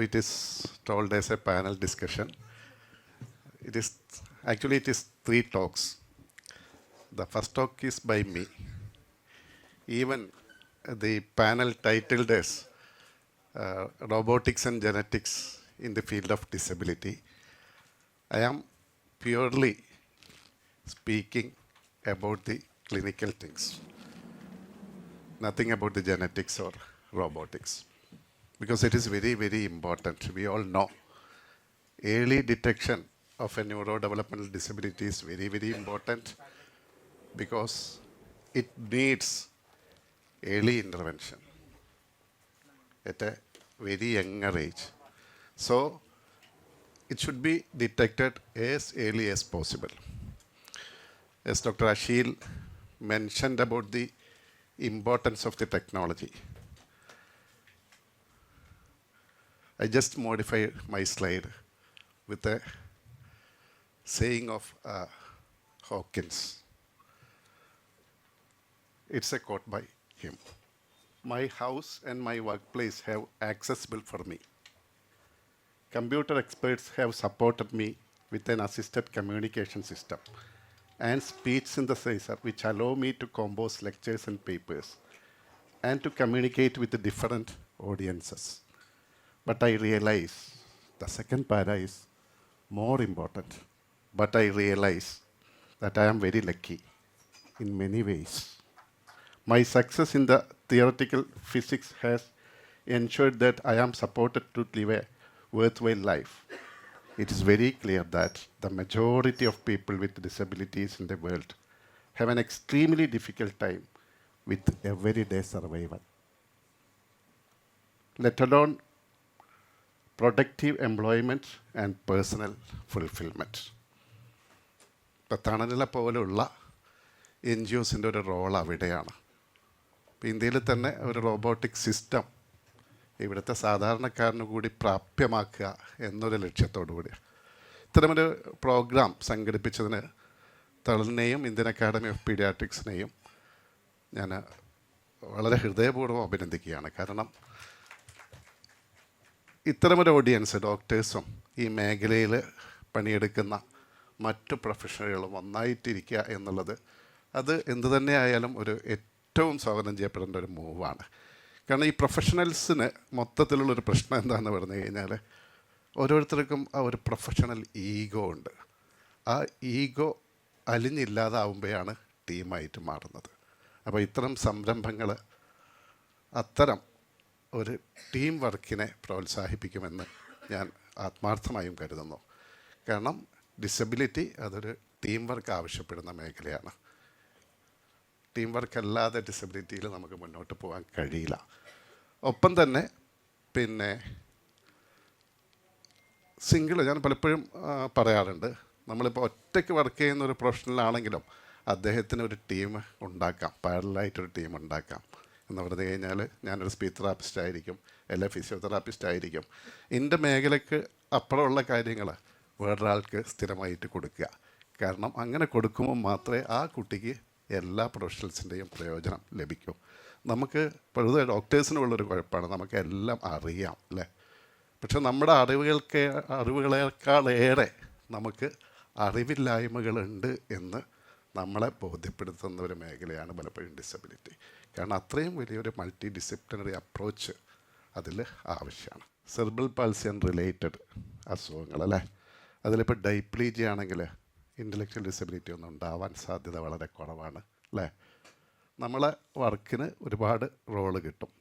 it is told as a panel discussion. It is actually it is 3 talks. The first talk is by me. Even the panel titled as Robotics and Genetics in the Field of Disability. I am purely speaking about the clinical things, nothing about the genetics or robotics, because it is very, very important. We all know early detection of a neurodevelopmental disability is very, very important because it needs early intervention at a very younger age. So it should be detected as early as possible. As Dr. Ashil mentioned about the importance of the technology, I just modified my slide with a saying of Hawkins. It's a quote by him. My house and my workplace have accessible for me. Computer experts have supported me with an assisted communication system and speech synthesizer which allow me to compose lectures and papers and to communicate with the different audiences. But I realize the second para is more important. But I realize that I am very lucky in many ways. My success in the theoretical physics has ensured that I am supported to live a worthwhile life. It is very clear that the majority of people with disabilities in the world have an extremely difficult time with everyday survival, let alone productive employment and personal fulfillment. ഇപ്പോൾ തണലില പോലെയുള്ള N G ഒസിൻ്റെ ഒരു role അവിടെയാണ്. ഇപ്പോൾ ഇന്ത്യയിൽ തന്നെ ഒരു robotic system ഇവിടുത്തെ സാധാരണക്കാരന് കൂടി പ്രാപ്യമാക്കുക എന്നൊരു ലക്ഷ്യത്തോടു കൂടിയാണ് ഇത്തരമൊരു പ്രോഗ്രാം സംഘടിപ്പിച്ചതിന് തളലിനെയും ഇന്ത്യൻ അക്കാഡമി ഓഫ് പീഡിയാട്രിക്സിനെയും ഞാൻ വളരെ ഹൃദയപൂർവ്വം അഭിനന്ദിക്കുകയാണ്. കാരണം ഇത്തരമൊരു ഓഡിയൻസ്, ഡോക്ടേഴ്സും ഈ മേഖലയിൽ പണിയെടുക്കുന്ന മറ്റു പ്രൊഫഷണലുകളും ഒന്നായിട്ടിരിക്കുക എന്നുള്ളത് അത് എന്തു തന്നെ ആയാലും ഒരു ഏറ്റവും സ്വാഗതം ചെയ്യപ്പെടേണ്ട ഒരു മൂവാണ്. കാരണം ഈ പ്രൊഫഷണൽസിന് മൊത്തത്തിലുള്ളൊരു പ്രശ്നം എന്താണെന്ന് പറഞ്ഞു കഴിഞ്ഞാൽ ഓരോരുത്തർക്കും ആ ഒരു പ്രൊഫഷണൽ ഈഗോ ഉണ്ട്. ആ ഈഗോ അലിഞ്ഞില്ലാതാവുമ്പോഴാണ് ടീമായിട്ട് മാറുന്നത്. അപ്പോൾ ഇത്തരം സംരംഭങ്ങൾ അത്തരം ഒരു ടീം വർക്കിനെ പ്രോത്സാഹിപ്പിക്കുമെന്ന് ഞാൻ ആത്മാർത്ഥമായും കരുതുന്നു. കാരണം ഡിസബിലിറ്റി അതൊരു ടീം വർക്ക് ആവശ്യപ്പെടുന്ന മേഖലയാണ്. ടീം വർക്ക് അല്ലാതെ ഡിസബിലിറ്റിയിൽ നമുക്ക് മുന്നോട്ട് പോകാൻ കഴിയില്ല. ഒപ്പം തന്നെ പിന്നെ സിംഗിൾ, ഞാൻ പലപ്പോഴും പറയാറുണ്ട്, നമ്മളിപ്പോൾ ഒറ്റയ്ക്ക് വർക്ക് ചെയ്യുന്ന ഒരു പ്രൊഫഷണലാണെങ്കിലും അദ്ദേഹത്തിന് ഒരു ടീം ഉണ്ടാക്കാം, പാരലായിട്ടൊരു ടീം ഉണ്ടാക്കാം. എന്ന് പറഞ്ഞു കഴിഞ്ഞാൽ ഞാനൊരു സ്പീച്ച് തെറാപ്പിസ്റ്റ് ആയിരിക്കും, അല്ലെങ്കിൽ ഫിസിയോതെറാപ്പിസ്റ്റ് ആയിരിക്കും. എൻ്റെ മേഖലയ്ക്ക് അപ്പുറമുള്ള കാര്യങ്ങൾ വേറൊരാൾക്ക് സ്ഥിരമായിട്ട് കൊടുക്കുക. കാരണം അങ്ങനെ കൊടുക്കുമ്പോൾ മാത്രമേ ആ കുട്ടിക്ക് എല്ലാ പ്രൊഫഷണൽസിൻ്റെയും പ്രയോജനം ലഭിക്കും. നമുക്ക് പൊതുവെ ഡോക്ടേഴ്സിനുള്ളൊരു കുഴപ്പമാണ്, നമുക്ക് എല്ലാം അറിയാം അല്ലേ. പക്ഷെ നമ്മുടെ അറിവുകളേക്കാളേറെ നമുക്ക് അറിവില്ലായ്മകളുണ്ട് എന്ന് നമ്മളെ ബോധ്യപ്പെടുത്തുന്ന ഒരു മേഖലയാണ് പലപ്പോഴും ഡിസബിലിറ്റി. കാരണം അത്രയും വലിയൊരു മൾട്ടി ഡിസിപ്ലിനറി അപ്രോച്ച് അതിൽ ആവശ്യമാണ്. സെർബ്രൽ പാൾസി ആൻഡ് റിലേറ്റഡ് അസുഖങ്ങൾ അല്ലേ, അതിലിപ്പോൾ ഡൈപ്ലീജി ആണെങ്കിൽ ഇൻ്റലക്ച്വൽ ഡിസബിലിറ്റി ഒന്നും ഉണ്ടാവാൻ സാധ്യത വളരെ കുറവാണ് അല്ലേ. നമ്മളെ വർക്കിന് ഒരുപാട് റോള് കിട്ടും.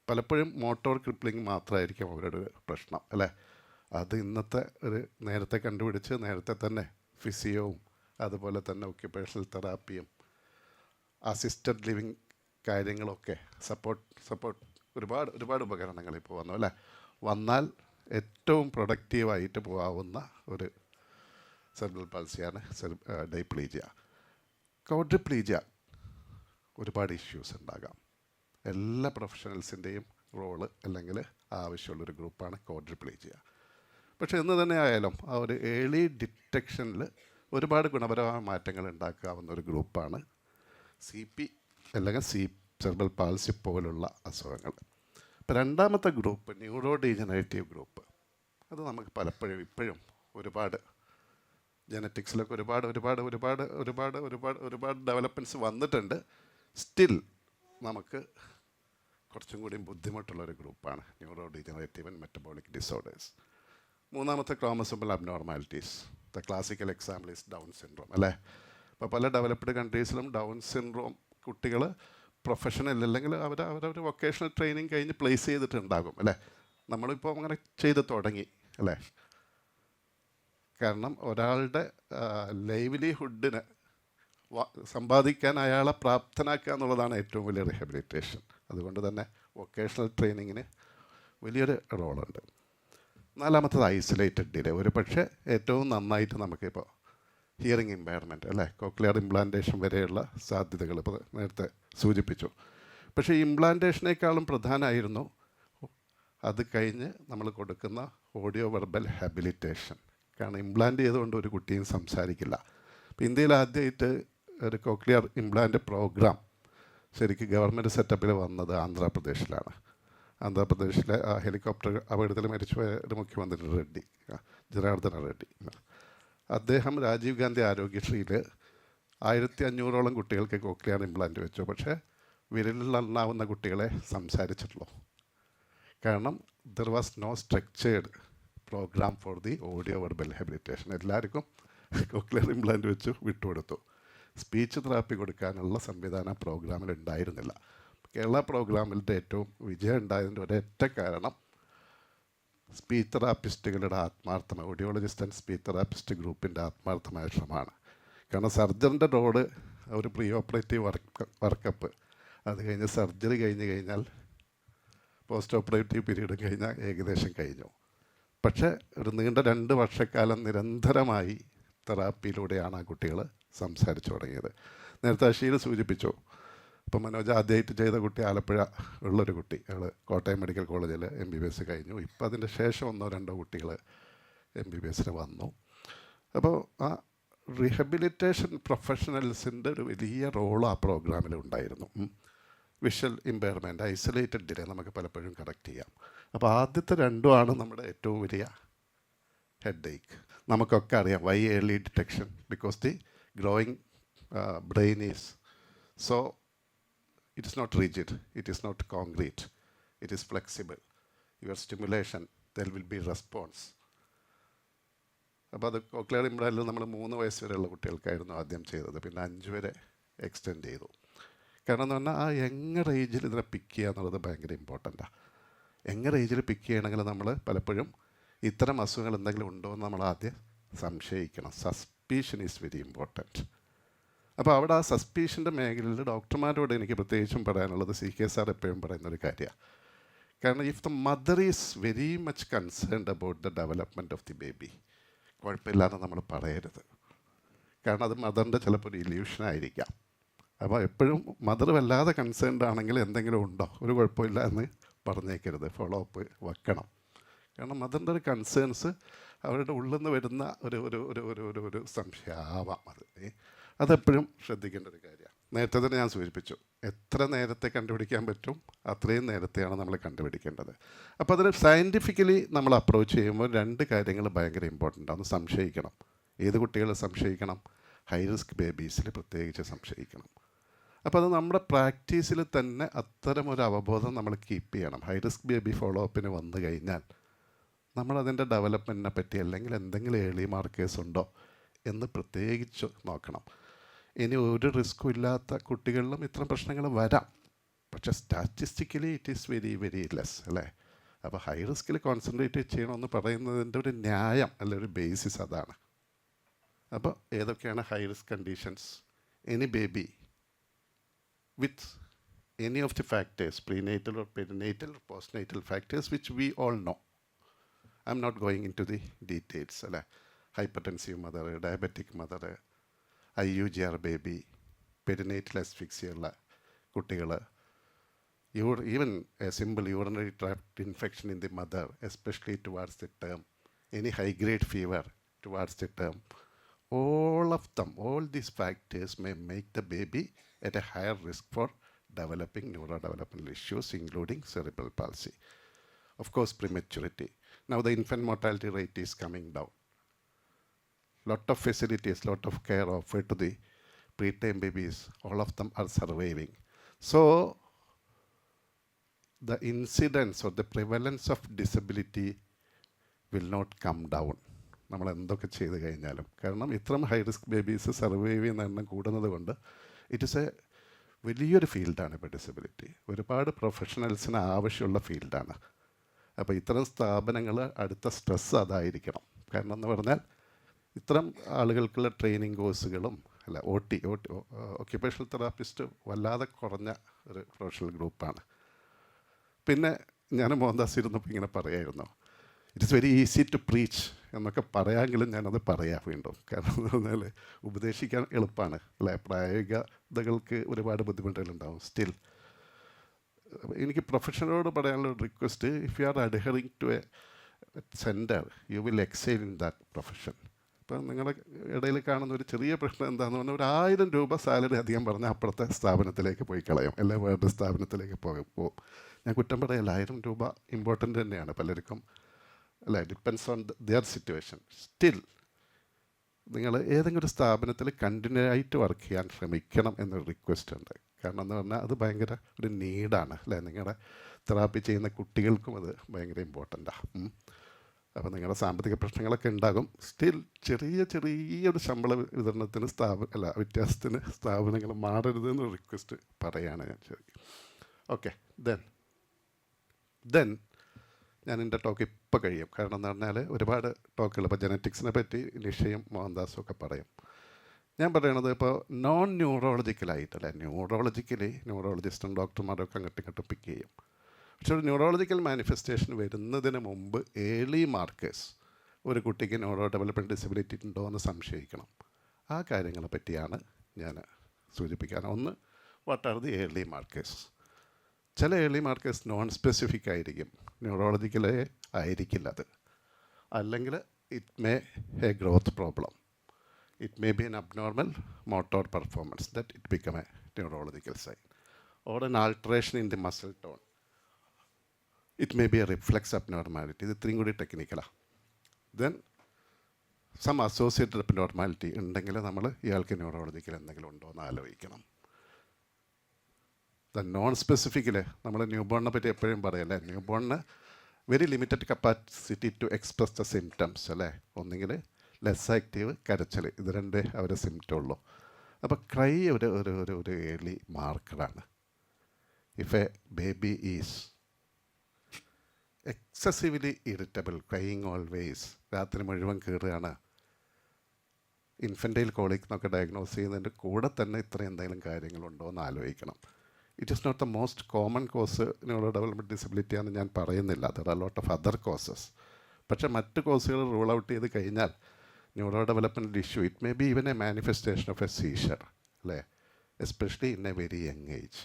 പലപ്പോഴും മോട്ടോർ ക്രിപ്ലിംഗ് മാത്രമായിരിക്കും അവരുടെ പ്രശ്നം അല്ലേ. അത് ഇന്നത്തെ ഒരു നേരത്തെ കണ്ടുപിടിച്ച് നേരത്തെ തന്നെ ഫിസിയോവും അതുപോലെ തന്നെ ഒക്യുപേഷണൽ തെറാപ്പിയും അസിസ്റ്റഡ് ലിവിങ് കാര്യങ്ങളൊക്കെ സപ്പോർട്ട് ഒരുപാട് ഉപകരണങ്ങൾ ഇപ്പോൾ വന്നു അല്ലേ. വന്നാൽ ഏറ്റവും പ്രൊഡക്റ്റീവായിട്ട് പോകാവുന്ന ഒരു സെർബ്രൽ പാൾസിയാണ് ഡൈപ്ലീജിയ. ക്വാഡ്രിപ്ലീജിയ ഒരുപാട് ഇഷ്യൂസ് ഉണ്ടാകാം. എല്ലാ പ്രൊഫഷണൽസിൻ്റെയും റോള് അല്ലെങ്കിൽ ആവശ്യമുള്ളൊരു ഗ്രൂപ്പാണ് ക്വാഡ്രിപ്ലീജിയ. പക്ഷേ എന്ന് തന്നെ ആയാലും ആ ഒരു ഏർലി ഡിറ്റക്ഷനിൽ ഒരുപാട് ഗുണപരമായ മാറ്റങ്ങൾ ഉണ്ടാക്കാവുന്ന ഒരു ഗ്രൂപ്പാണ് CP അല്ലെങ്കിൽ സെർബ്രൽ പാൾസി പോലുള്ള അസുഖങ്ങൾ. അപ്പോൾ രണ്ടാമത്തെ ഗ്രൂപ്പ് ന്യൂറോ ഡീജനറേറ്റീവ് ഗ്രൂപ്പ്, അത് നമുക്ക് പലപ്പോഴും ഇപ്പോഴും ഒരുപാട് ജനറ്റിക്സിലൊക്കെ ഒരുപാട് ഡെവലപ്മെൻറ്റ്സ് വന്നിട്ടുണ്ട്. സ്റ്റിൽ നമുക്ക് കുറച്ചും കൂടി ബുദ്ധിമുട്ടുള്ളൊരു ഗ്രൂപ്പാണ് neurodegenerative and metabolic disorders. മൂന്നാമത്തെ chromosomal abnormalities. The classical example is Down syndrome അല്ലേ. അപ്പോൾ പല ഡെവലപ്ഡ് കൺട്രീസിലും ഡൗൺ സിൻഡ്രോം കുട്ടികൾ പ്രൊഫഷണൽ അല്ലെങ്കിൽ അവരവർ വൊക്കേഷണൽ ട്രെയിനിങ് കഴിഞ്ഞ് പ്ലേസ് ചെയ്തിട്ടുണ്ടാകും അല്ലേ. നമ്മളിപ്പോൾ അങ്ങനെ ചെയ്ത് തുടങ്ങി അല്ലേ. കാരണം ഒരാളുടെ ലൈവ്ലിഹുഡിന് സമ്പാദിക്കാൻ അയാളെ പ്രാപ്തനാക്കുക എന്നുള്ളതാണ് ഏറ്റവും വലിയ റീഹാബിലിറ്റേഷൻ. അതുകൊണ്ട് തന്നെ വൊക്കേഷണൽ ട്രെയിനിങ്ങിന് വലിയൊരു റോളുണ്ട്. നാലാമത്തത് ഐസൊലേറ്റഡ് ഡിലേ. ഒരു പക്ഷേ ഏറ്റവും നന്നായിട്ട് നമുക്കിപ്പോൾ ഹിയറിംഗ് ഇമ്പയർമെൻറ്റ് അല്ലേ, കോക്ലിയർ ഇംപ്ലാന്റേഷൻ വരെയുള്ള സാധ്യതകൾ ഇപ്പോൾ നേരത്തെ സൂചിപ്പിച്ചു. പക്ഷേ ഇംപ്ലാന്റേഷനേക്കാളും പ്രധാനമായിരുന്നു അത് കഴിഞ്ഞ് നമ്മൾ കൊടുക്കുന്ന ഓഡിയോ വെർബൽ ഹാബിലിറ്റേഷൻ. കാരണം ഇംപ്ലാന്റ് ചെയ്തുകൊണ്ട് ഒരു കുട്ടിയും സംസാരിക്കില്ല. ഇപ്പോൾ ഇന്ത്യയിൽ ആദ്യമായിട്ട് ഒരു കോക്ലിയർ ഇംപ്ലാന്റ് പ്രോഗ്രാം ശരിക്കും ഗവൺമെൻറ് സെറ്റപ്പിൽ വന്നത് ആന്ധ്രാപ്രദേശിലാണ്. ആന്ധ്രാപ്രദേശിലെ ഹെലികോപ്റ്റർ അപകടത്തിൽ മരിച്ചുപോയ ഒരു മുഖ്യമന്ത്രി റെഡ്ഡി, ജനാർദ്ദന റെഡ്ഡി, അദ്ദേഹം രാജീവ് ഗാന്ധി ആരോഗ്യശ്രീയിൽ 1500ഓളം കുട്ടികൾക്ക് കോക്ലിയർ ഇംപ്ലാന്റ് വെച്ചു. പക്ഷേ വിരലിലെണ്ണാവുന്ന കുട്ടികളെ സംസാരിച്ചിട്ടുള്ളൂ. കാരണം there was no structured program for the audio verbal habilitation. എല്ലാവർക്കും കോക്ലിയർ ഇംപ്ലാന്റ് വെച്ച് വിട്ടുകൊടുത്തു. സ്പീച്ച് തെറാപ്പി കൊടുക്കാനുള്ള സംവിധാനം പ്രോഗ്രാമിൽ ഉണ്ടായിരുന്നില്ല. കേരള പ്രോഗ്രാമിൻ്റെ ഏറ്റവും വിജയം ഉണ്ടായതിൻ്റെ ഒരൊറ്റ കാരണം സ്പീച്ച് തെറാപ്പിസ്റ്റുകളുടെ ആത്മാർത്ഥമായ ഓഡിയോളജിസ്റ്റ് ആൻഡ് സ്പീച്ച് തെറാപ്പിസ്റ്റ് ഗ്രൂപ്പിൻ്റെ ആത്മാർത്ഥമായ ശ്രമമാണ്. കാരണം സർജറിൻ്റെ റോഡ് ഒരു പ്രീ ഓപ്പറേറ്റീവ് വർക്കപ്പ്, അത് കഴിഞ്ഞ് സർജറി കഴിഞ്ഞാൽ പോസ്റ്റ് ഓപ്പറേറ്റീവ് പീരീഡ് കഴിഞ്ഞാൽ ഏകദേശം കഴിഞ്ഞു. പക്ഷേ ഒരു നീണ്ട 2 വർഷക്കാലം നിരന്തരമായി തെറാപ്പിയിലൂടെയാണ് ആ കുട്ടികൾ സംസാരിച്ചു തുടങ്ങിയത്. നേരത്തെ അഷീൽ സൂചിപ്പിച്ചു. ഇപ്പോൾ മനോജ് ആദ്യമായിട്ട് ചെയ്ത കുട്ടി ആലപ്പുഴ ഉള്ളൊരു കുട്ടി, അയാൾ കോട്ടയം മെഡിക്കൽ കോളേജിൽ MBBS കഴിഞ്ഞു. ഇപ്പോൾ അതിൻ്റെ ശേഷം 1-2 കുട്ടികൾ MBBSന് വന്നു. അപ്പോൾ ആ റീഹബിലിറ്റേഷൻ പ്രൊഫഷണൽസിൻ്റെ ഒരു വലിയ റോൾ ആ പ്രോഗ്രാമിൽ ഉണ്ടായിരുന്നു. വിഷ്വൽ ഇമ്പയർമെൻറ്റ്, ഐസൊലേറ്റഡ് ഡിലേ നമുക്ക് പലപ്പോഴും കറക്റ്റ് ചെയ്യാം. അപ്പോൾ ആദ്യത്തെ 2ആണ് നമ്മുടെ ഏറ്റവും വലിയ ഹെഡ് ഏക്ക്. നമുക്കൊക്കെ അറിയാം why early detection, because the growing brain is so it is not rigid, it is not concrete, it is flexible. Your stimulation there will be response. അപ്പോൾ അത് കോക്ലിയർ ഇംപ്ലാന്റിൽ നമ്മൾ 3 വയസ്സ് വരെയുള്ള കുട്ടികൾക്കായിരുന്നു ആദ്യം ചെയ്തത്. പിന്നെ 5 വരെ എക്സ്റ്റെൻഡ് ചെയ്തു. കാരണം എന്ന് പറഞ്ഞാൽ ആ യങ്ങർ ഏജിൽ ഇതിനെ പിക്ക് ചെയ്യുക എന്നുള്ളത് ഭയങ്കര ഇമ്പോർട്ടൻറ്റാണ്. യങ്ങർ ഏജിൽ പിക്ക് ചെയ്യണമെങ്കിൽ നമ്മൾ പലപ്പോഴും ഇത്തരം അസുഖങ്ങൾ എന്തെങ്കിലും ഉണ്ടോ എന്ന് നമ്മൾ ആദ്യം സംശയിക്കണം. Suspicion is very important. അപ്പോൾ അവിടെ ആ സസ്പീഷൻ്റെ മേഖലയിൽ ഡോക്ടർമാരോട് എനിക്ക് പ്രത്യേകിച്ചും പറയാനുള്ളത് CK സാർ എപ്പോഴും പറയുന്നൊരു കാര്യമാണ്. കാരണം if the mother is very much concerned about the development of the baby, കുഴപ്പമില്ലാതെ നമ്മൾ പറയരുത്. കാരണം അത് മദറിൻ്റെ ചിലപ്പോൾ ഒരു ഇല്യൂഷനായിരിക്കാം. അപ്പോൾ എപ്പോഴും മദർ വല്ലാതെ കൺസേൺഡ് ആണെങ്കിൽ എന്തെങ്കിലും ഉണ്ടോ, ഒരു കുഴപ്പമില്ല എന്ന് പറഞ്ഞേക്കരുത്, ഫോളോ അപ്പ് വെക്കണം. കാരണം മദറിൻ്റെ ഒരു കൺസേൺസ് അവരുടെ ഉള്ളിൽ നിന്ന് വരുന്ന ഒരു സംശയമാവാം. അതെപ്പോഴും ശ്രദ്ധിക്കേണ്ട ഒരു കാര്യമാണ്. നേരത്തെ തന്നെ ഞാൻ സൂചിപ്പിച്ചു, എത്ര നേരത്തെ കണ്ടുപിടിക്കാൻ പറ്റും അത്രയും നേരത്തെയാണ് നമ്മൾ കണ്ടുപിടിക്കേണ്ടത്. അപ്പോൾ അതിന് സയൻറ്റിഫിക്കലി നമ്മൾ അപ്രോച്ച് ചെയ്യുമ്പോൾ 2 കാര്യങ്ങൾ ഭയങ്കര ഇമ്പോർട്ടൻ്റ് ആണ്. സംശയിക്കണം. ഏത് കുട്ടികളെ സംശയിക്കണം? ഹൈ റിസ്ക് ബേബീസിൽ പ്രത്യേകിച്ച് സംശയിക്കണം. അപ്പോൾ അത് നമ്മുടെ പ്രാക്ടീസിൽ തന്നെ അത്തരമൊരു അവബോധം നമ്മൾ കീപ്പ് ചെയ്യണം. ഹൈ റിസ്ക് ബേബി ഫോളോ അപ്പിന് വന്നു കഴിഞ്ഞാൽ നമ്മളതിൻ്റെ ഡെവലപ്മെൻറ്റിനെ പറ്റി അല്ലെങ്കിൽ എന്തെങ്കിലും ഏർലി മാർക്കേഴ്സ് ഉണ്ടോ എന്ന് പ്രത്യേകിച്ച് നോക്കണം. ഇനി ഒരു റിസ്ക്കും ഇല്ലാത്ത കുട്ടികളിലും ഇത്തരം പ്രശ്നങ്ങൾ വരാം, പക്ഷേ statistically it is very very less അല്ലേ. അപ്പോൾ ഹൈ റിസ്കിൽ കോൺസെൻട്രേറ്റ് ചെയ്യണമെന്ന് പറയുന്നതിൻ്റെ ഒരു ന്യായം അല്ലെ, ഒരു ബേസിസ് അതാണ്. അപ്പോൾ ഏതൊക്കെയാണ് high risk conditions? Any baby with any of the factors, prenatal or perinatal or postnatal factors, which we all know. I'm not going into the details. Hypertensive mother, diabetic mother, IUGR baby, perinatal asphyxia kuttigal, even a simple urinary tract infection in the mother, especially towards the term, any high grade fever towards the term. All of them, all these factors may make the baby at a higher risk for developing neurodevelopmental issues, including cerebral palsy. Of course, prematurity. Now the infant mortality rate is coming down. Lot of facilities, lot of care offered to the preterm babies. All of them are surviving. So the incidence or the prevalence of disability will not come down. നമ്മൾ എന്തൊക്കെ ചെയ്ത് കഴിഞ്ഞാലും കാരണം ഇത്രയും high risk babies survive ചെയ്യുന്ന എണ്ണം കൂടുന്നത് കൊണ്ട് ഇറ്റ് ഇസ് എ വലിയൊരു ഫീൽഡാണ് ഇപ്പോൾ ഡിസബിലിറ്റി. ഒരുപാട് പ്രൊഫഷണൽസിന് ആവശ്യമുള്ള ഫീൽഡാണ്. അപ്പോൾ ഇത്തരം സ്ഥാപനങ്ങൾ അടുത്ത സ്ട്രെസ് അതായിരിക്കണം. കാരണം എന്ന് പറഞ്ഞാൽ ഇത്തരം ആളുകൾക്കുള്ള ട്രെയിനിങ് കോഴ്സുകളും അല്ല ഒക്യുപേഷണൽ തെറാപ്പിസ്റ്റ് വല്ലാതെ കുറഞ്ഞ ഒരു പ്രൊഫഷണൽ ഗ്രൂപ്പാണ്. പിന്നെ ഞാൻ മോഹൻദാസ് ഇരുന്നപ്പോൾ ഇങ്ങനെ പറയായിരുന്നു, it is very easy to preach എന്നൊക്കെ പറയാമെങ്കിലും ഞാനത് പറയാം വീണ്ടും. കാരണം എന്ന് പറഞ്ഞാൽ ഉപദേശിക്കാൻ എളുപ്പമാണ് അല്ലേ, പ്രായോഗികതകൾക്ക് ഒരുപാട് ബുദ്ധിമുട്ടുകളുണ്ടാവും. സ്റ്റിൽ എനിക്ക് പ്രൊഫഷണലോട് പറയാനുള്ള request, if you are adhering to a centre you will excel in that profession. ഇപ്പം നിങ്ങളുടെ ഇടയിൽ കാണുന്ന ഒരു ചെറിയ പ്രശ്നം എന്താണെന്ന് പറഞ്ഞാൽ 1000 രൂപ സാലറി അധികം പറഞ്ഞാൽ അപ്പുറത്തെ സ്ഥാപനത്തിലേക്ക് പോയി കളയും, അല്ലെ വേറൊരു സ്ഥാപനത്തിലേക്ക് പോകും. ഞാൻ കുറ്റം പറയല്ല, 1000 രൂപ ഇമ്പോർട്ടൻ്റ് തന്നെയാണ് പലർക്കും അല്ലേ, depends on their situation. Still നിങ്ങൾ ഏതെങ്കിലും ഒരു സ്ഥാപനത്തിൽ കണ്ടിന്യൂ ആയിട്ട് വർക്ക് ചെയ്യാൻ ശ്രമിക്കണം എന്നൊരു റിക്വസ്റ്റ് ഉണ്ട്. കാരണം എന്ന് പറഞ്ഞാൽ അത് ഭയങ്കര ഒരു നീഡാണ് അല്ലേ, നിങ്ങളുടെ തെറാപ്പി ചെയ്യുന്ന കുട്ടികൾക്കും അത് ഭയങ്കര ഇമ്പോർട്ടൻ്റാണ്. അപ്പോൾ നിങ്ങളുടെ സാമ്പത്തിക പ്രശ്നങ്ങളൊക്കെ ഉണ്ടാകും. സ്റ്റിൽ ചെറിയൊരു ശമ്പള വിതരണത്തിന് വ്യത്യാസത്തിന് സ്ഥാപനങ്ങൾ മാറരുതെന്നൊരു റിക്വസ്റ്റ് പറയുകയാണ് ഞാൻ. ശരി, ഓക്കെ. ദെൻ ഞാൻ എൻ്റെ ടോക്ക് ഇപ്പോൾ കഴിയും. കാരണം എന്ന് പറഞ്ഞാൽ ഒരുപാട് ടോക്കുകൾ ഇപ്പോൾ ജനറ്റിക്സിനെ പറ്റി നിഷയും മോഹൻദാസും ഒക്കെ പറയും. ഞാൻ പറയണത് ഇപ്പോൾ നോൺ ന്യൂറോളജിക്കലായിട്ടല്ലേ, ന്യൂറോളജിസ്റ്റും ഡോക്ടർമാരൊക്കെ അങ്ങോട്ടും പിക്ക് ചെയ്യും. പക്ഷെ ഒരു ന്യൂറോളജിക്കൽ മാനിഫെസ്റ്റേഷൻ വരുന്നതിന് മുമ്പ് ഏർലി മാർക്കേഴ്സ്, ഒരു കുട്ടിക്ക് ന്യൂറോ ഡെവലപ്മെൻറ്റ് ഡിസബിലിറ്റി ഉണ്ടോ എന്ന് സംശയിക്കണം. ആ കാര്യങ്ങളെ പറ്റിയാണ് ഞാൻ സൂചിപ്പിക്കാൻ. ഒന്ന്, what are the early markers? ചില ഏർലി മാർക്കേഴ്സ് നോൺ സ്പെസിഫിക് ആയിരിക്കും, ന്യൂറോളജിക്കലേ ആയിരിക്കില്ല അത്. അല്ലെങ്കിൽ it may a growth problem, it may be an abnormal motor performance that it become a neurological sign, or an alteration in the muscle tone, it may be a reflex abnormality. ഇത് ഇത്രയും കൂടി ടെക്നിക്കലാണ്. Then some associated abnormality ഉണ്ടെങ്കിൽ നമ്മൾ ഇയാൾക്ക് neurological എന്തെങ്കിലും ഉണ്ടോ എന്ന് ആലോചിക്കണം. നോൺ സ്പെസിഫിക്കിൽ നമ്മൾ ന്യൂ ബോണിനെ പറ്റി എപ്പോഴും പറയല്ലേ, ന്യൂ ബോണിന് very limited capacity to express the symptoms അല്ലേ. ഒന്നെങ്കിൽ ലെസ് ആക്റ്റീവ്, കരച്ചിൽ, ഇത് രണ്ടേ അവരെ സിംറ്റം ഉള്ളൂ. അപ്പോൾ ക്രൈ ഒരു ഏർലി മാർക്കറാണ്. If a baby is excessively irritable, crying always, രാത്രി മുഴുവൻ കീറുകയാണ്, ഇൻഫൻറ്റൈൽ കോളിക് എന്നൊക്കെ ഡയഗ്നോസ് ചെയ്യുന്നതിൻ്റെ കൂടെ തന്നെ ഇത്ര എന്തെങ്കിലും കാര്യങ്ങളുണ്ടോ എന്ന് ആലോചിക്കണം. It is not the most common cause neuro development disability ആണെന്ന് ഞാൻ പറയുന്നില്ല. There are lot of other causes. പക്ഷേ മറ്റ് കോസുകൾ റൂൾ ഔട്ട് ചെയ്ത് കഴിഞ്ഞാൽ neuro development issue, it may be even a manifestation of a seizure അല്ലേ, especially in A very young age.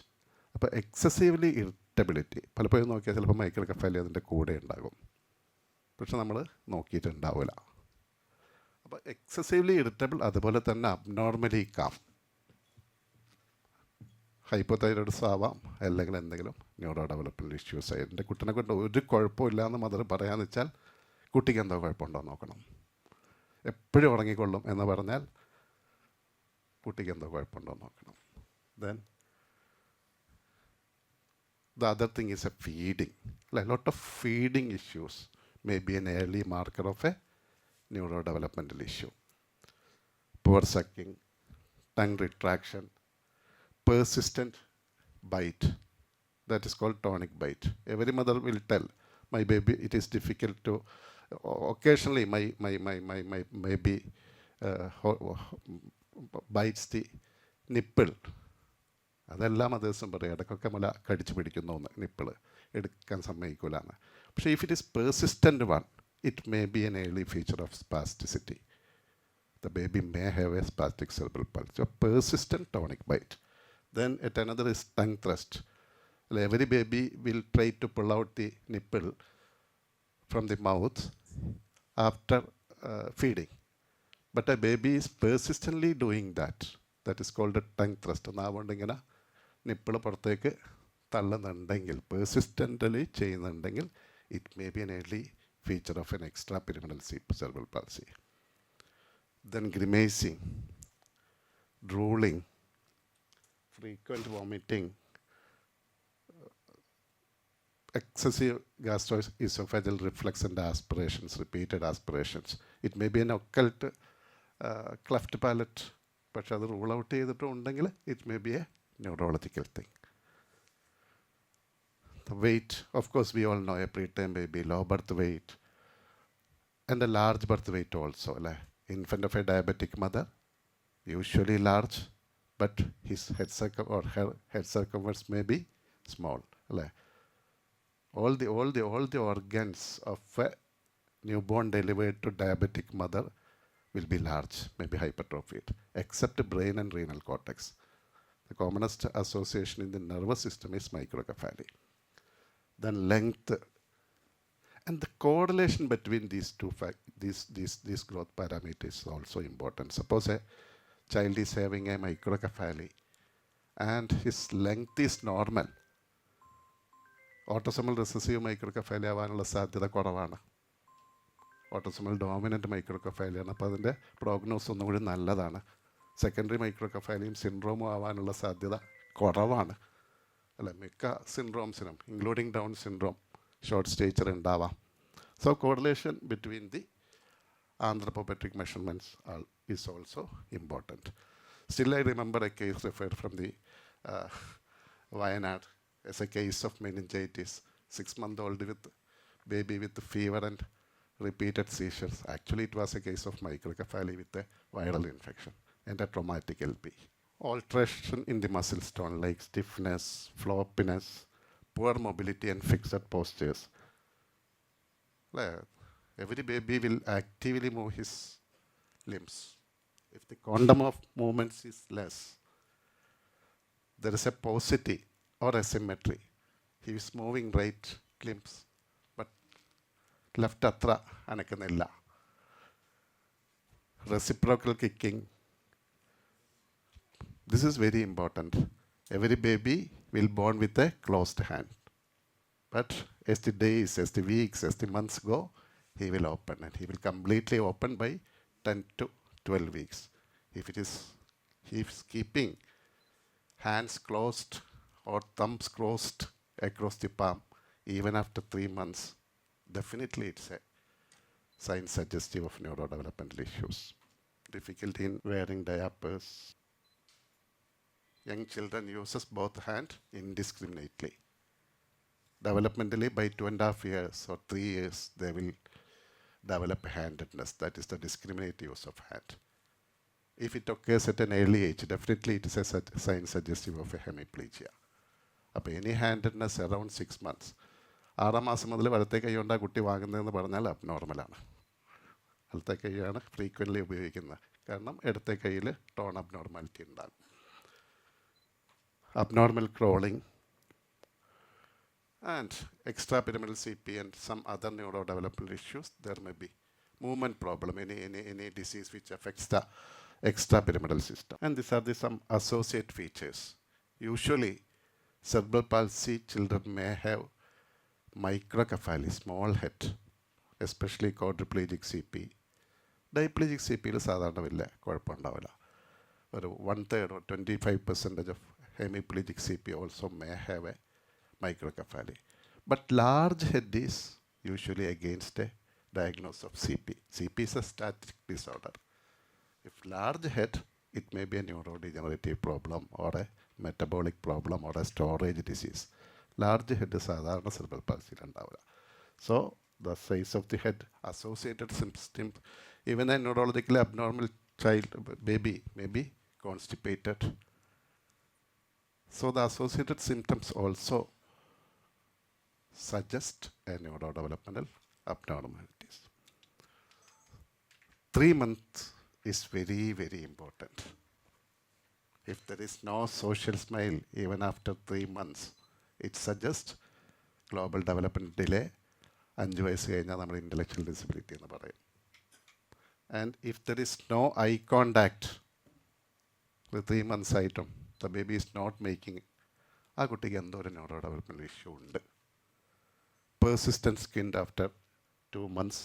അപ്പോൾ എക്സസീവ്ലി ഇറിറ്റബിലിറ്റി പലപ്പോഴും നോക്കിയാൽ ചിലപ്പോൾ മൈക്രോകെഫാലി അതിൻ്റെ കൂടെ ഉണ്ടാകും, പക്ഷെ നമ്മൾ നോക്കിയിട്ടുണ്ടാവില്ല. അപ്പോൾ എക്സസീവ്ലി ഇറിറ്റബിൾ, അതുപോലെ തന്നെ അബ്നോർമലി കാം, ഹൈപ്പോതൈറോയിഡ്സ് ആവാം, അല്ലെങ്കിൽ എന്തെങ്കിലും ന്യൂറോ ഡെവലപ്മെൻറ്റ് ഇഷ്യൂസ് ആയി. എൻ്റെ കുട്ടീനെ കൊണ്ട് ഒരു കുഴപ്പമില്ല എന്ന് മദർ പറയാമെന്ന് വെച്ചാൽ കുട്ടിക്ക് എന്തോ കുഴപ്പമുണ്ടോ നോക്കണം. എപ്പോഴും ഉറങ്ങിക്കൊള്ളും എന്ന് പറഞ്ഞാൽ കുട്ടിക്ക് എന്തോ കുഴപ്പമുണ്ടോ നോക്കണം. Then the other thing is a feeding അല്ലേ, lot of feeding issues may be an early marker of a neuro developmental issue. Poor sucking, tongue retraction, persistent bite, that is called tonic bite. Every mother will tell, my baby, it is difficult to, occasionally my baby bites the nipple. അതെല്ലാ മദേഴ്സും പറയും, ഇടയ്ക്കൊക്കെ മുല കടിച്ചു പിടിക്കുന്ന ഒന്ന്, nipple എടുക്കാൻ സമ്മതിക്കൂലാണ്. പക്ഷേ if it is persistent one, it may be an early feature of spasticity. The baby may have a spastic cerebral palsy, a persistent tonic bite. Then at another is tongue thrust. Every baby will try to pull out the nipple from the mouth after feeding. But a baby is persistently doing that. That is called a tongue thrust. നാവുകൊണ്ടിങ്ങനെ nipple പുറത്തേക്ക് തള്ളുന്നുണ്ടെങ്കിൽ, persistently ചെയ്യുന്നുണ്ടെങ്കിൽ, it may be an early feature of an extra pyramidal cerebral palsy. Then grimacing, drooling, frequent vomiting, excessive gastroesophageal reflux and aspirations, repeated aspirations. It may be an occult cleft palate, പക്ഷെ അത് rule out ചെയ്തിട്ടുണ്ടെങ്കിൽ it may be A neurological thing. The weight, of course, we all know a preterm baby, low birth weight, and a large birth weight also. Like infant of a diabetic mother, usually large, but his head or her head circumference may be small. Like all the organs of a newborn delivered to diabetic mother will be large, maybe hypertrophied, except brain and renal cortex. The commonest association in the nervous system is microcephaly. Then length, and the correlation between these two these growth parameters is also important. Suppose a child is having a microcephaly and his length is normal, autosomal recessive microcephaly ആവാനുള്ള സാധ്യത കുറവാണ്. Autosomal dominant മൈക്രോകഫാലി ആണ്, അപ്പോൾ അതിൻ്റെ പ്രോഗ്നോസ് ഒന്നും കൂടി നല്ലതാണ്. Secondary മൈക്രോകഫാലിയും സിൻഡ്രോമും ആവാനുള്ള സാധ്യത കുറവാണ്. അല്ല, മിക്ക സിൻഡ്രോംസിനും including Down syndrome short stature ഉണ്ടാവാം. So correlation between the anthropometric measurements is also important. Still, I remember a case referred from the Wayanad as a case of meningitis, 6-month-old with baby with fever and repeated seizures. Actually, it was a case of microcephaly with a viral infection and a traumatic LP. Alteration in the muscle tone like stiffness, floppiness, poor mobility and fixed postures. Every baby will actively move his limbs. If the quantum of movements is less, there is a paucity or asymmetry. He is moving right limbs, but left atra anakanilla. Reciprocal kicking. This is very important. Every baby will born with a closed hand. But as the days, as the weeks, as the months go, he will open, and he will completely open by 10 to 12 weeks. If it is, he is keeping hands closed or thumbs closed across the palm, even after 3 months, definitely it's a sign suggestive of neurodevelopmental issues. Difficulty in wearing diapers. Young children uses both hands indiscriminately. Developmentally, by 2.5 years or 3 years, they will develop handedness. That is the discriminate use of hand. If it occurs at an early age, definitely it is a sign suggestive of a hemiplegia. അപ്പോൾ any handedness around 6 months, 6 മാസം മുതൽ വലത്തെ കൈ കൊണ്ട് ആ കുട്ടി വാങ്ങുന്നതെന്ന് പറഞ്ഞാൽ അബ്നോർമലാണ്. വലത്തെ കൈയാണ് ഫ്രീക്വൻ്റ്ലി ഉപയോഗിക്കുന്നത്, കാരണം ഇടത്തെ കൈയിൽ ടോൺ അബ്നോർമാലിറ്റി ഉണ്ടാകും. Abnormal crawling and extrapyramidal CP and some other neurodevelopmental issues. There may be movement problem, any disease which affects the extrapyramidal system. And these are some associate features. Usually, cerebral palsy children may have microcephaly, small head, especially quadriplegic CP. Diplegic CP is സാധാരണ വലിയ കുഴപ്പമുണ്ടാവില്ല. ഒരു 1/3 or 25% of hemiplegic CP also may have a microcephaly. But large head is usually against a diagnosis of CP. CP is a static disorder. If large head, it may be a neurodegenerative problem or a metabolic problem or a storage disease. Large head is sadharana cerebral palsy ഉണ്ടാവില്ല. So the size of the head, associated symptoms, even a neurologically abnormal child, baby may be constipated. So the associated symptoms also suggest a neurodevelopmental abnormalities. 3 months is very, very important. If there is no social smile even after 3 months, it suggests global development delay. 5 വയസ്സ് കഴിഞ്ഞാൽ നമ്മൾ intellectual disability എന്ന് പറയും. And if there is no eye contact with 3 months ആയിട്ടും, the baby is not making ആ കുട്ടിക്ക് എന്തോ ഒരു ന്യൂറോ ഡെവലപ്മെൻറ്റ് ഇഷ്യൂ ഉണ്ട്. Persistent skin after 2 months,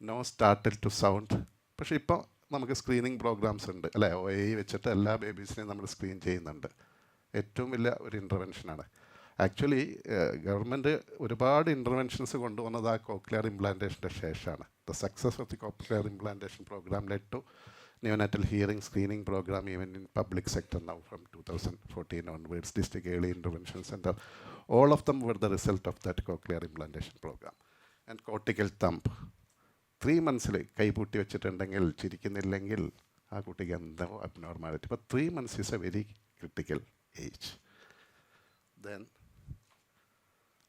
no started to sound. പക്ഷേ ഇപ്പോൾ നമുക്ക് സ്ക്രീനിങ് പ്രോഗ്രാംസ് ഉണ്ട് അല്ലേ, OAE വെച്ചിട്ട് എല്ലാ ബേബീസിനെയും നമ്മൾ സ്ക്രീൻ ചെയ്യുന്നുണ്ട്. ഏറ്റവും വലിയ ഒരു ഇൻ്റർവെൻഷനാണ്. ആക്ച്വലി ഗവൺമെൻറ് ഒരുപാട് ഇൻ്റർവെൻഷൻസ് കൊണ്ടുവന്നത് ആ കോക്ലിയർ ഇംപ്ലാന്റേഷൻ്റെ ശേഷമാണ്. The success of the cochlear implantation program led to neonatal hearing screening program even in public sector now from 2014 onwards, district early intervention center. All of them were the result of that cochlear implantation program. And cortical thumb, 3 months കൈപൂട്ടി വെച്ചിട്ടുണ്ടെങ്കിൽ ചിരിക്കുന്നില്ലെങ്കിൽ ആ കുട്ടിക്ക് എന്തോ abnormality. അപ്പോൾ 3 months is a very critical age. Then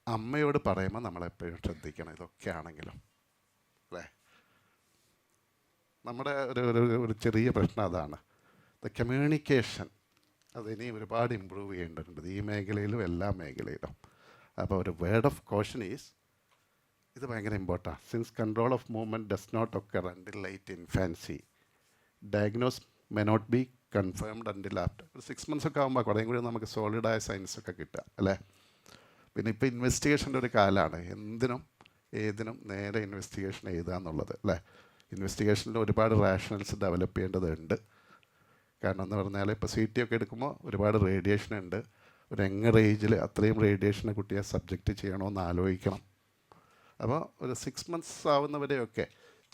അമ്മയോട് പറയുമ്പോൾ നമ്മളെപ്പോഴും ശ്രദ്ധിക്കണം, ഇതൊക്കെ ആണെങ്കിലും അല്ലേ. നമ്മുടെ ഒരു ചെറിയ പ്രശ്നം അതാണ്, ദ കമ്മ്യൂണിക്കേഷൻ. അതിനി ഒരുപാട് ഇമ്പ്രൂവ് ചെയ്യേണ്ടതുണ്ട് ഈ മേഖലയിലും എല്ലാ മേഖലയിലും. അപ്പോൾ ഒരു വേർഡ് ഓഫ് കോഷൻ ഈസ്, ഇത് ഭയങ്കര important. Since control of movement does not occur until late infancy, diagnosis may not be confirmed until after. ഒരു 6 months ഒക്കെ ആകുമ്പോൾ കുറേയും കൂടി നമുക്ക് സോളിഡായ സയൻസൊക്കെ കിട്ടുക അല്ലേ. പിന്നെ ഇപ്പോൾ ഇൻവെസ്റ്റിഗേഷൻ്റെ ഒരു കാലമാണ്, എന്തിനും ഏതിനും നേരെ ഇൻവെസ്റ്റിഗേഷൻ എഴുതുക എന്നുള്ളത് അല്ലേ. ഇൻവെസ്റ്റിഗേഷനിൽ ഒരുപാട് റാഷണൽസ് ഡെവലപ്പ് ചെയ്യേണ്ടതുണ്ട്. കാരണം എന്ന് പറഞ്ഞാൽ ഇപ്പോൾ CT ഒക്കെ എടുക്കുമ്പോൾ ഒരുപാട് റേഡിയേഷൻ ഉണ്ട്. ഒരു യങ്ങർ ഏജിൽ അത്രയും റേഡിയേഷനെ കുട്ടിയെ സബ്ജക്റ്റ് ചെയ്യണമെന്ന് ആലോചിക്കണം. അപ്പോൾ ഒരു 6 months ആവുന്നവരെയൊക്കെ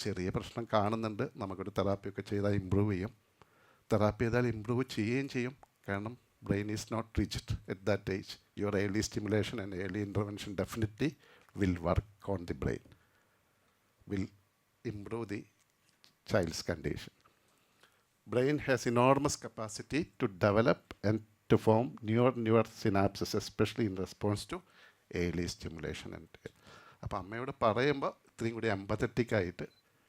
ചെറിയ പ്രശ്നം കാണുന്നുണ്ട്, നമുക്കൊരു തെറാപ്പിയൊക്കെ ചെയ്താൽ ഇമ്പ്രൂവ് ചെയ്യും. തെറാപ്പി ചെയ്താൽ ഇമ്പ്രൂവ് ചെയ്യുകയും ചെയ്യും. കാരണം brain is not reached at that age. Your early stimulation and early intervention definitely will work on the brain, will improve the child's condition. Brain has enormous capacity to develop and to form newer synapses, especially in response to early stimulation. And അപ്പോൾ അമ്മയോട് പറയുമ്പോൾ ഇത്രയും കൂടി എമ്പത്തറ്റിക്കായിട്ട്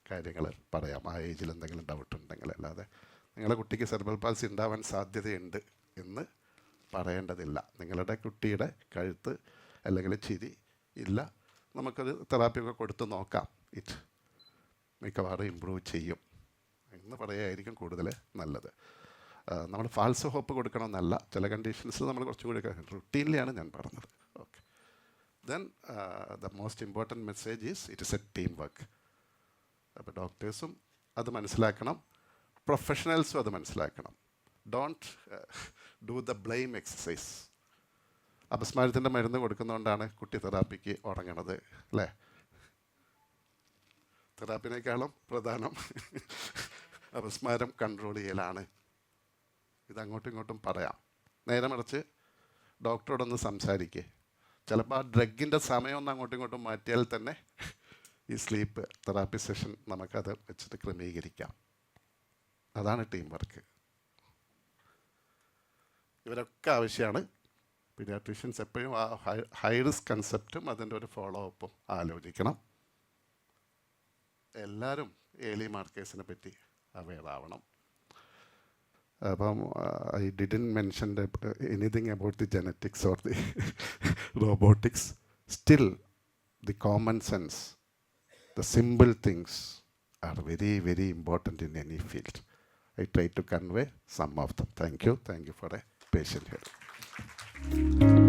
കാര്യങ്ങൾ പറയാം, ആ ഏജിൽ എന്തെങ്കിലും ഡൗട്ട് ഉണ്ടെങ്കിൽ. അല്ലാതെ നിങ്ങളുടെ കുട്ടിക്ക് സെർബൽ പാൾസി ഉണ്ടാവാൻ സാധ്യതയുണ്ട് എന്ന് പറയേണ്ടതില്ല. നിങ്ങളുടെ കുട്ടിയുടെ കഴുത്ത് അല്ലെങ്കിൽ ചിരി ഇല്ല, നമുക്കത് തെറാപ്പിയൊക്കെ കൊടുത്ത് നോക്കാം, ഇറ്റ് മിക്കവാറും ഇമ്പ്രൂവ് ചെയ്യും എന്ന് പറയുകയായിരിക്കും കൂടുതൽ നല്ലത്. നമ്മൾ ഫാൾസ് ഹോപ്പ് കൊടുക്കണമെന്നല്ല, ചില കണ്ടീഷൻസ് നമ്മൾ കുറച്ചും കൂടി റുട്ടീനിലാണ് ഞാൻ പറഞ്ഞത്. Okay. Then the most important message is it is a team work. അപ്പോൾ ഡോക്ടേഴ്സും അത് മനസ്സിലാക്കണം, പ്രൊഫഷണൽസും അത് മനസ്സിലാക്കണം. Don't do the blame exercise. അപസ്മാരത്തിൻ്റെ മരുന്ന് കൊടുക്കുന്നതുകൊണ്ടാണ് കുട്ടി തെറാപ്പിക്ക് ഉറങ്ങണത് അല്ലേ. തെറാപ്പിനേക്കാളും പ്രധാനം അപസ്മാരം കൺട്രോൾ ചെയ്യലാണ്. ഇതങ്ങോട്ടും ഇങ്ങോട്ടും പറയാം. നേരെ മറിച്ച് ഡോക്ടറോടൊന്ന് സംസാരിക്കുക. ചിലപ്പോൾ ആ ഡ്രഗിൻ്റെ സമയം ഒന്ന് അങ്ങോട്ടും ഇങ്ങോട്ടും മാറ്റിയാൽ തന്നെ ഈ സ്ലീപ്പ് തെറാപ്പി സെഷൻ നമുക്കത് വെച്ചിട്ട് ക്രമീകരിക്കാം. അതാണ് ടീം വർക്ക്. ഇവരൊക്കെ ആവശ്യമാണ്. പീഡിയാട്രീഷ്യൻസ് എപ്പോഴും ആ ഹൈ റിസ്ക് കൺസെപ്റ്റും അതിൻ്റെ ഒരു ഫോളോ അപ്പും ആലോചിക്കണം. എല്ലാവരും ഏർലി മാർക്കേഴ്സിനെ പറ്റി അവെയർ ആവണം. അപ്പം I didn't mention anything about the genetics or the robotics. Still the common sense, the simple things are very, very important in any field. I try to convey some of them. Thank you for a patient hearing.